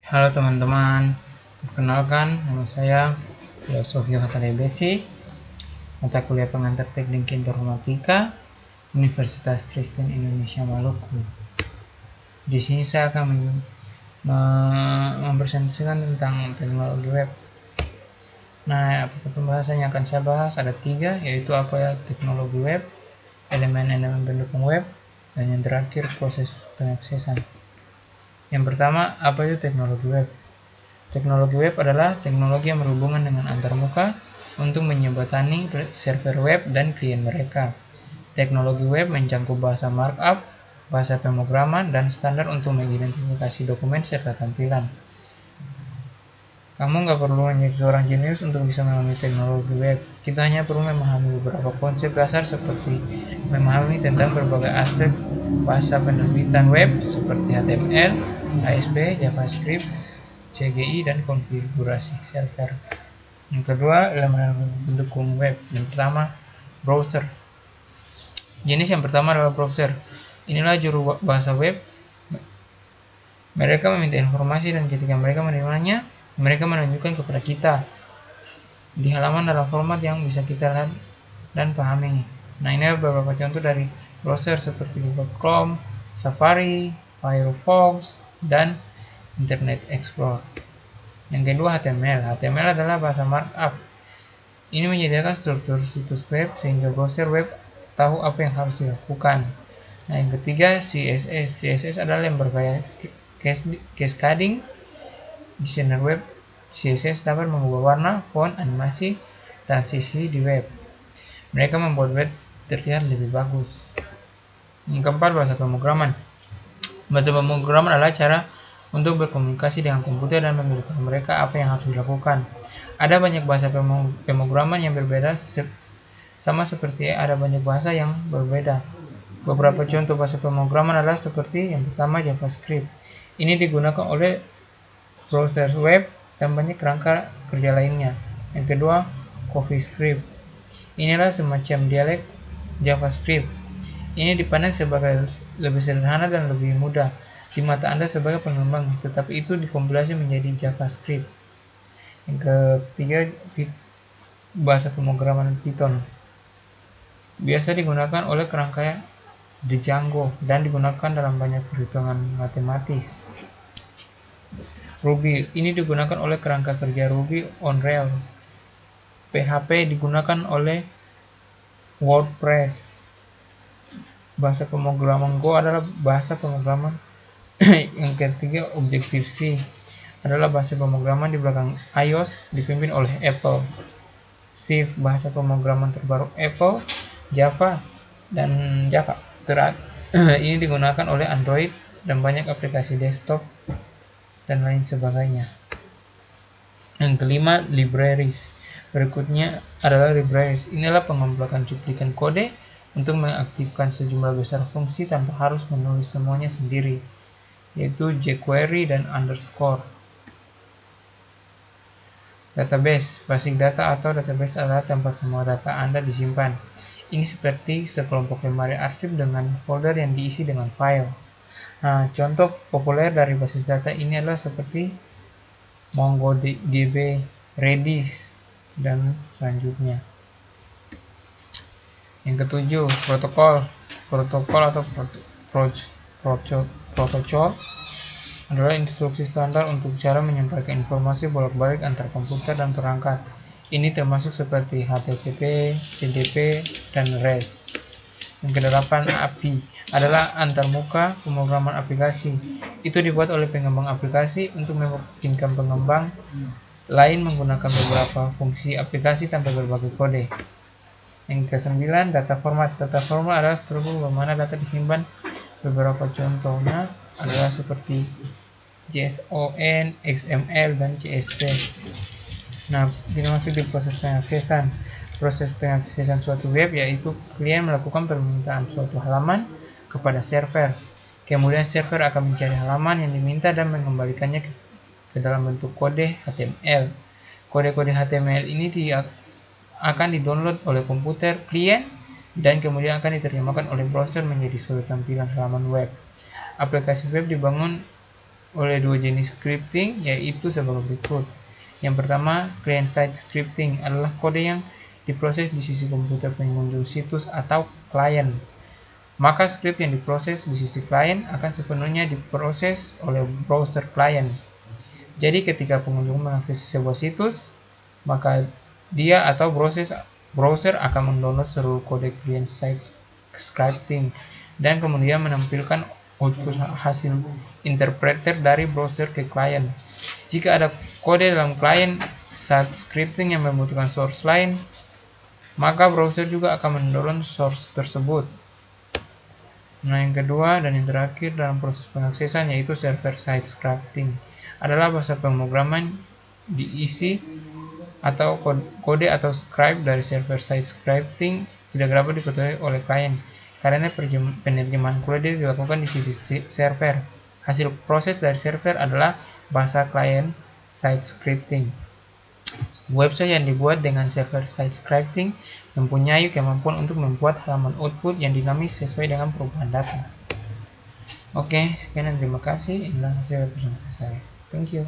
Halo teman-teman, perkenalkan nama saya Filosofio Hatalebesi, mata kuliah pengantar teknik informatika, Universitas Kristen Indonesia Maluku. Di sini saya akan mempresentasikan tentang teknologi web. Nah, pembahasan yang akan saya bahas ada 3, yaitu apa ya teknologi web, elemen-elemen pendukung web, dan yang terakhir proses pengaksesan. Yang pertama, apa itu teknologi web? Teknologi web adalah teknologi yang berhubungan dengan antarmuka untuk menjembatani server web dan klien mereka. Teknologi web mencakup bahasa markup, bahasa pemrograman, dan standar untuk mengidentifikasi dokumen serta tampilan. Kamu nggak perlu menjadi seorang jenius untuk bisa memahami teknologi web. Kita hanya perlu memahami beberapa konsep dasar seperti memahami tentang berbagai aspek bahasa penerbitan web seperti HTML, ASP, JavaScript, CGI, dan konfigurasi server. Yang kedua, elemen pendukung web. Yang pertama, browser. Jenis yang pertama adalah browser. Inilah juru bahasa web. Mereka meminta informasi dan ketika mereka menerimanya, mereka menunjukkan kepada kita di halaman dalam format yang bisa kita lihat dan pahami. Nah, ini adalah beberapa contoh dari browser seperti Google Chrome, Safari, Firefox, dan Internet Explorer. Yang kedua, HTML. HTML adalah bahasa markup. Ini menyediakan struktur situs web sehingga browser web tahu apa yang harus dilakukan. Nah, yang ketiga, CSS. CSS adalah yang bergaya cascading. Desainer web CSS dapat mengubah warna, font, animasi, transisi di web. Mereka membuat web terlihat lebih bagus. Yang keempat, bahasa pemrograman. Bahasa pemrograman adalah cara untuk berkomunikasi dengan komputer dan memberitahu mereka apa yang harus dilakukan. Ada banyak bahasa pemrograman yang berbeda, sama seperti ada banyak bahasa yang berbeda. Beberapa contoh bahasa pemrograman adalah seperti yang pertama, JavaScript. Ini digunakan oleh browser web dan banyak kerangka kerja lainnya. Yang kedua, CoffeeScript. Inilah semacam dialek JavaScript. Ini dipandang sebagai lebih sederhana dan lebih mudah di mata Anda sebagai pengembang, tetapi itu dikompilasi menjadi JavaScript. Yang ketiga, bahasa pemrograman Python. Biasa digunakan oleh kerangka Django dan digunakan dalam banyak perhitungan matematis. Ruby, ini digunakan oleh kerangka kerja Ruby on Rails. PHP digunakan oleh WordPress. Bahasa pemrograman Go adalah bahasa pemrograman. Yang ketiga, Objective-C adalah bahasa pemrograman di belakang iOS dipimpin oleh Apple. Swift, bahasa pemrograman terbaru Apple, Java, dan Java. Ini digunakan oleh Android dan banyak aplikasi desktop dan lain sebagainya. Yang kelima, libraries. Berikutnya adalah libraries. Inilah pengumpulan cuplikan kode untuk mengaktifkan sejumlah besar fungsi tanpa harus menulis semuanya sendiri, yaitu jQuery dan underscore. Database. Basic data atau database adalah tempat semua data Anda disimpan. Ini seperti sekelompok lemari arsip dengan folder yang diisi dengan file. Nah, contoh populer dari basis data ini adalah seperti MongoDB, Redis, dan selanjutnya. Yang ketujuh, protokol. Protokol atau protocol adalah instruksi standar untuk cara menyampaikan informasi bolak-balik antar komputer dan perangkat. Ini termasuk seperti HTTP, HTTP, dan REST. Yang kedelapan, API adalah antarmuka pemrograman aplikasi. Itu dibuat oleh pengembang aplikasi untuk memungkinkan pengembang lain menggunakan beberapa fungsi aplikasi tanpa berbagai kode. Yang kesembilan, data format. Data format adalah struktur bagaimana data disimpan. Beberapa contohnya adalah seperti JSON, XML, dan CSV. Nah, ini masuk di proses pengaksesan. Proses pengaksesan suatu web yaitu klien melakukan permintaan suatu halaman kepada server. Kemudian server akan mencari halaman yang diminta dan mengembalikannya ke dalam bentuk kode HTML. Kode-kode HTML ini akan didownload oleh komputer klien dan kemudian akan diterjemahkan oleh browser menjadi suatu tampilan halaman web. Aplikasi web dibangun oleh dua jenis scripting, yaitu sebagai berikut. Yang pertama, client-side scripting adalah kode yang diproses di sisi komputer pengunjung situs atau klien. Maka script yang diproses di sisi klien akan sepenuhnya diproses oleh browser klien. Jadi ketika pengunjung mengakses sebuah situs, maka dia atau browser akan mendownload seluruh kode client-side scripting dan kemudian menampilkan output hasil interpreter dari browser ke klien. Jika ada kode dalam client-side scripting yang membutuhkan source lain, maka browser juga akan mendownload source tersebut. Nah, yang kedua dan yang terakhir dalam proses pengaksesan yaitu server-side scripting adalah bahasa pemrograman diisi atau kode atau script dari server-side scripting tidak dapat diketahui oleh klien karena penerjemahan kode dilakukan di sisi server. Hasil proses dari server adalah bahasa client-side scripting. Website yang dibuat dengan server-side scripting mempunyai kemampuan untuk membuat halaman output yang dinamis sesuai dengan perubahan data. Oke, sekian dan terima kasih. Inilah hasil presentasi saya. Thank you.